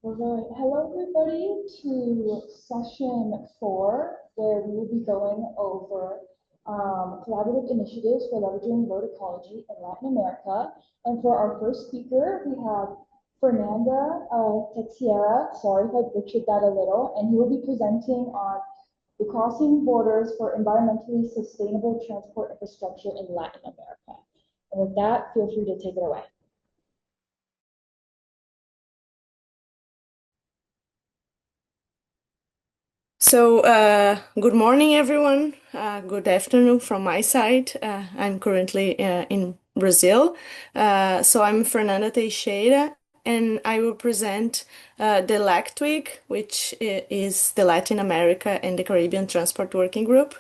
All right. Hello, everybody, to session 4, where we will be going over collaborative initiatives for leveraging road ecology in Latin America. And for our first speaker, we have Fernanda Teixeira. Sorry if I butchered that a little. And he will be presenting on the crossing borders for environmentally sustainable transport infrastructure in Latin America. And with that, feel free to take it away. Good morning, everyone. Good afternoon from my side. I'm currently in Brazil. I'm Fernanda Teixeira, and I will present the LACTWG, which is the Latin America and the Caribbean Transport Working Group,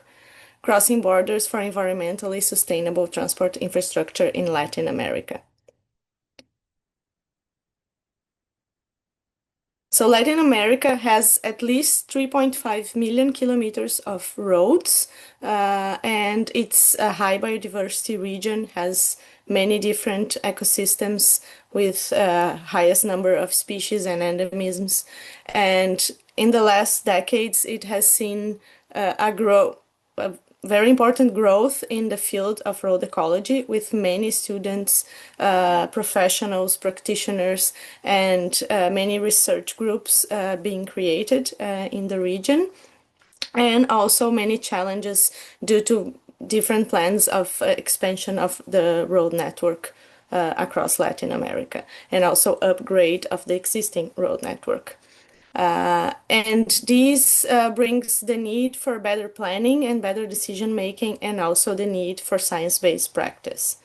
Crossing Borders for Environmentally Sustainable Transport Infrastructure in Latin America. So Latin America has at least 3.5 million kilometers of roads, and it's a high biodiversity region, has many different ecosystems with highest number of species and endemisms. And in the last decades, it has seen a very important growth in the field of road ecology, with many students, professionals, practitioners, and many research groups being created in the region, and also many challenges due to different plans of expansion of the road network across Latin America, and also upgrade of the existing road network. And this brings the need for better planning and better decision making, and also the need for science-based practice.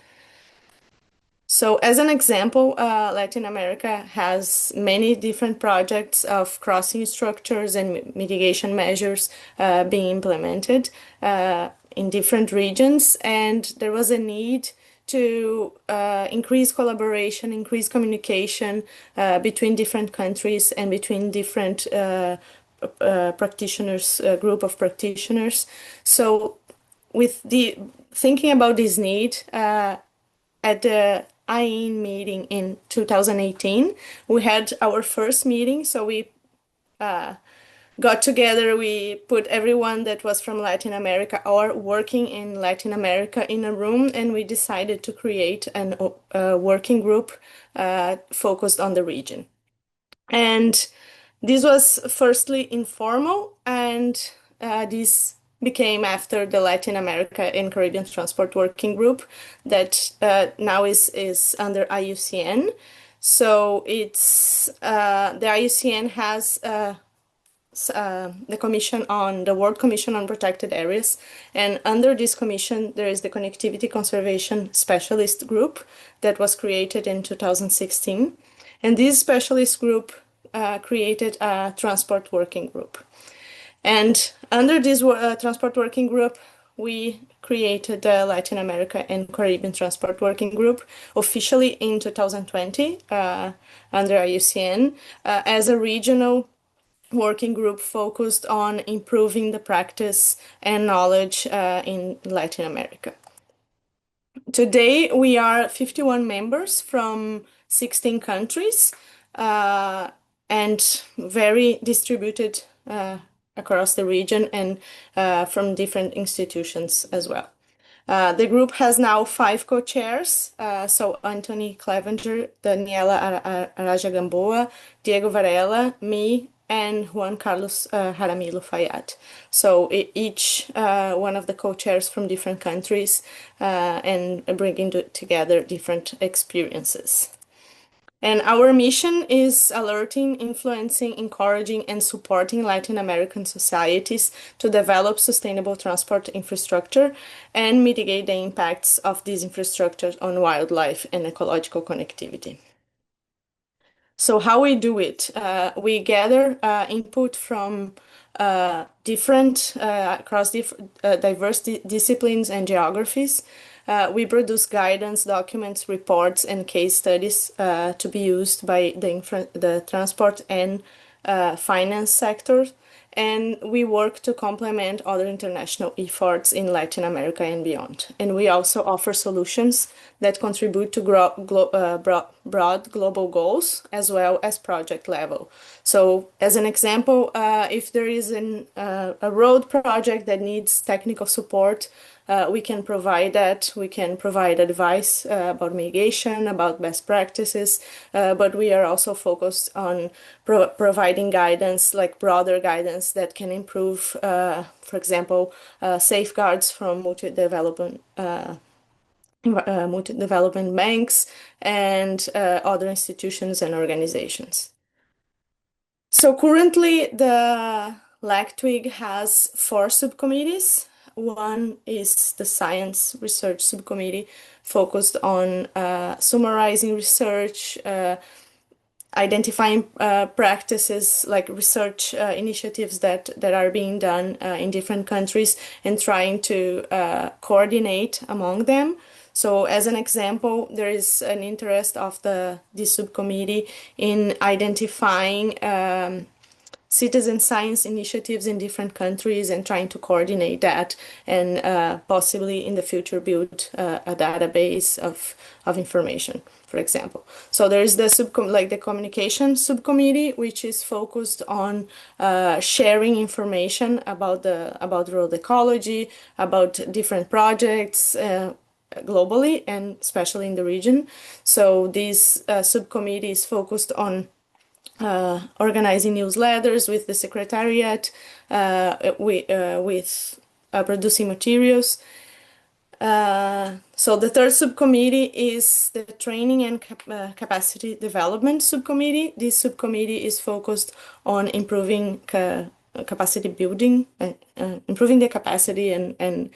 So, as an example, Latin America has many different projects of crossing structures and mitigation measures being implemented in different regions, and there was a need to increase collaboration, increase communication between different countries and between different practitioners, group of practitioners. So, with the thinking about this need, at the IEN meeting in 2018, we had our first meeting. So we got together, we put everyone that was from Latin America or working in Latin America in a room, and we decided to create a working group focused on the region. And this was firstly informal, and this became after the Latin America and Caribbean Transport Working Group that now is under IUCN. So it's the IUCN has the Commission on the World Commission on Protected Areas, and under this commission there is the Connectivity Conservation Specialist Group that was created in 2016, and this specialist group created a transport working group. And under this transport working group, we created the Latin America and Caribbean Transport Working Group officially in 2020 under IUCN as a regional working group focused on improving the practice and knowledge in Latin America. Today, we are 51 members from 16 countries and very distributed across the region and from different institutions as well. The group has now 5 co-chairs, so Anthony Clevenger, Daniela Araya Gamboa, Diego Varela, me, and Juan Carlos Jaramillo Fayad. So each one of the co-chairs from different countries and bringing together different experiences. And our mission is alerting, influencing, encouraging, and supporting Latin American societies to develop sustainable transport infrastructure and mitigate the impacts of these infrastructures on wildlife and ecological connectivity. So how we do it? We gather input from different, across diverse disciplines and geographies. We produce guidance, documents, reports, and case studies to be used by the transport and finance sectors. and we work to complement other international efforts in Latin America and beyond. And we also offer solutions that contribute to broad global goals as well as project level. So as an example, if there is a road project that needs technical support, we can provide that. We can provide advice about mitigation, about best practices, but we are also focused on providing guidance, like broader guidance that can improve, for example, safeguards from multi-development banks and other institutions and organizations. So currently, the LACTWG has 4 subcommittees. One is the Science Research Subcommittee, focused on summarizing research, identifying practices like research initiatives that are being done in different countries and trying to coordinate among them. So as an example, there is an interest of this subcommittee in identifying citizen science initiatives in different countries and trying to coordinate that and possibly in the future build a database of information, for example. So there is the communication subcommittee, which is focused on sharing information about road ecology, about different projects globally and especially in the region. So this subcommittee is focused on organizing newsletters with the secretariat, with producing materials. So the third subcommittee is the Training and Capacity Development Subcommittee. This subcommittee is focused on improving capacity building, improving the capacity and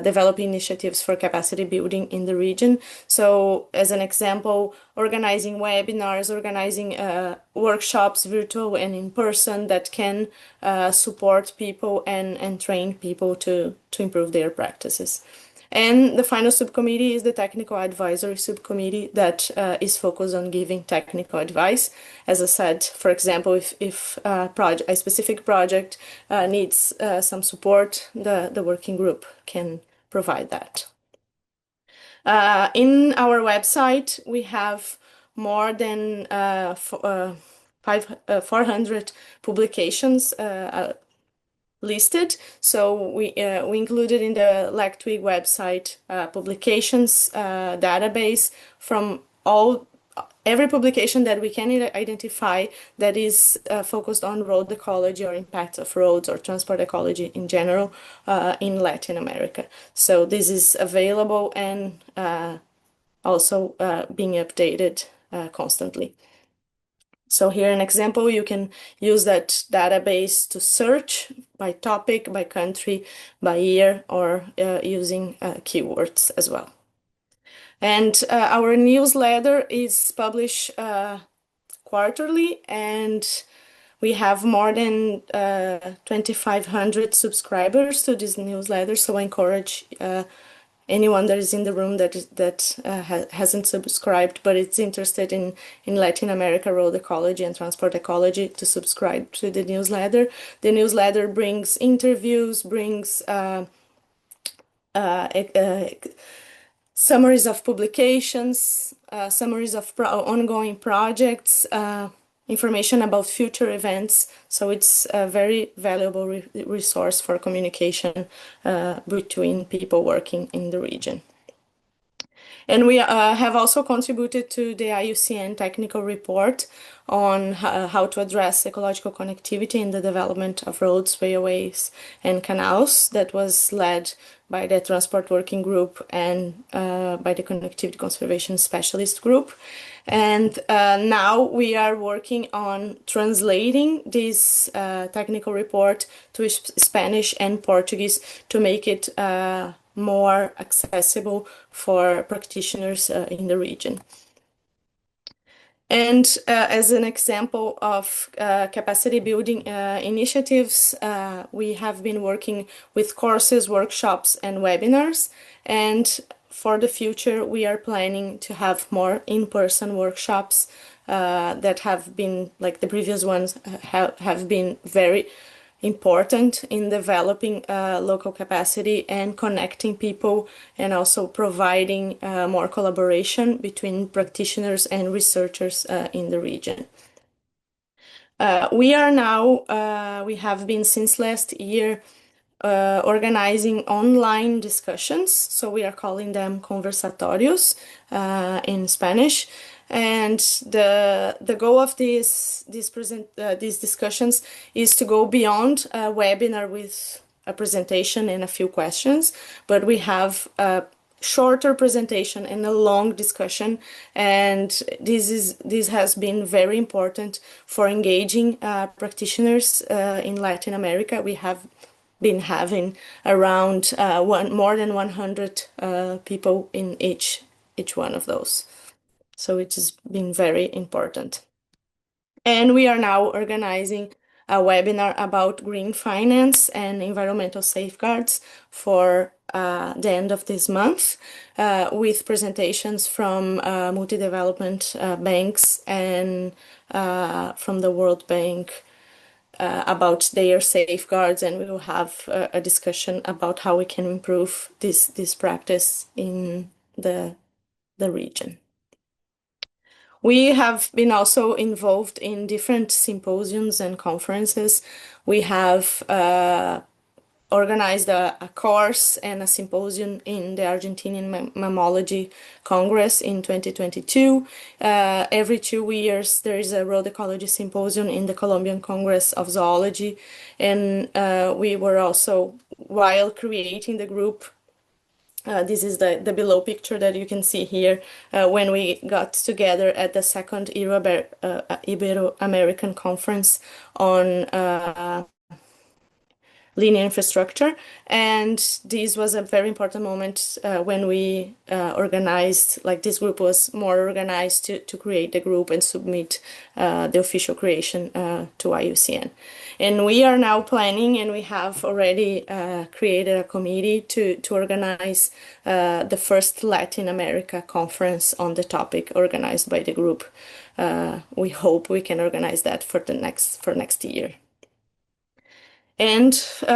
developing initiatives for capacity building in the region. So as an example, organizing webinars, organizing workshops, virtual and in person, that can support people and train people to improve their practices. And the final subcommittee is the Technical Advisory Subcommittee that is focused on giving technical advice. As I said, for example, if a specific project needs some support, the working group can provide that. In our website, we have more than 400 publications listed. So we included in the LACTWG website publications database from every publication that we can identify that is focused on road ecology or impacts of roads or transport ecology in general in Latin America. So this is available and also being updated constantly. So here an example, you can use that database to search by topic, by country, by year, or using keywords as well. And our newsletter is published quarterly, and we have more than 2,500 subscribers to this newsletter. So I encourage anyone that is in the room that hasn't subscribed but is interested in Latin America road ecology and transport ecology to subscribe to the newsletter. The newsletter brings interviews, brings summaries of publications, summaries of ongoing projects, information about future events. So it's a very valuable resource for communication between people working in the region. And we have also contributed to the IUCN technical report on how to address ecological connectivity in the development of roads, railways, and canals that was led by the Transport Working Group and by the Connectivity Conservation Specialist Group. And now we are working on translating this technical report to Spanish and Portuguese to make it more accessible for practitioners in the region. And as an example of capacity building initiatives, we have been working with courses, workshops, and webinars. And for the future, we are planning to have more in-person workshops that have been, like the previous ones, have been very important in developing local capacity and connecting people, and also providing more collaboration between practitioners and researchers in the region. We have been since last year organizing online discussions, so we are calling them conversatorios in Spanish. And the goal of these discussions is to go beyond a webinar with a presentation and a few questions, but we have a shorter presentation and a long discussion, and this has been very important for engaging practitioners in Latin America. We have been having around more than 100 people in each one of those. So it has been very important. And we are now organizing a webinar about green finance and environmental safeguards for the end of this month, with presentations from multi-development banks and from the World Bank about their safeguards, and we will have a discussion about how we can improve this practice in the region. We have been also involved in different symposiums and conferences. We have organized a course and a symposium in the Argentinian Mammalogy Congress in 2022. Every 2 years, there is a road ecology symposium in the Colombian Congress of Zoology. And we were also, while creating the group, this is the below picture that you can see here, when we got together at the second Ibero-American Conference on linear infrastructure. And this was a very important moment when we organized, like this group was more organized to create the group and submit the official creation to IUCN. And we are now planning, and we have already created a committee to organize the first Latin America conference on the topic organized by the group. We hope we can organize that for next year. And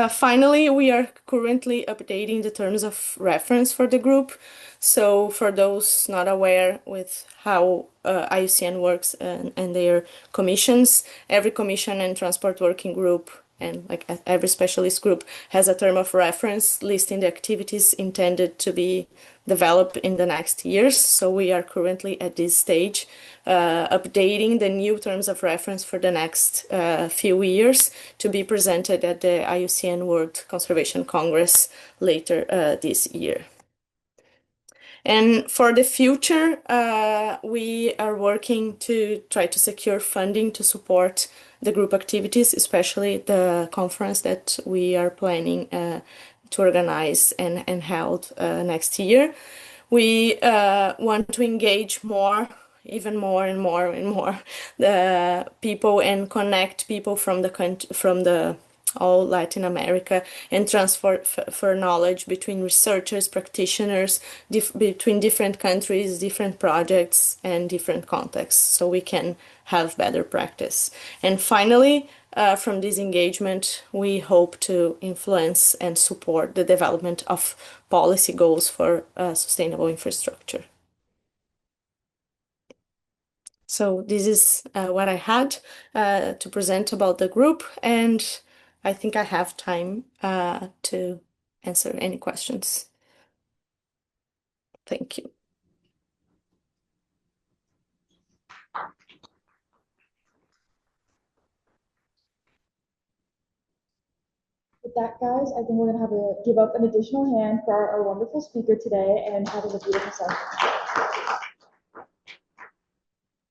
finally, we are currently updating the terms of reference for the group. So for those not aware with how IUCN works and their commissions, every commission and transport working group, and like every specialist group, has a term of reference listing the activities intended to be developed in the next years. So we are currently at this stage updating the new terms of reference for the next few years to be presented at the IUCN World Conservation Congress later this year. And for the future, we are working to try to secure funding to support the group activities, especially the conference that we are planning to organize and held next year. We want to engage even more and more the people and connect people from all Latin America, and transfer for knowledge between researchers, practitioners, between different countries, different projects, and different contexts, so we can have better practice. And finally, from this engagement, we hope to influence and support the development of policy goals for sustainable infrastructure. So this is what I had to present about the group, and I think I have time to answer any questions. Thank you. With that, guys, I think we're gonna have to give up an additional hand for our wonderful speaker today and having a beautiful session.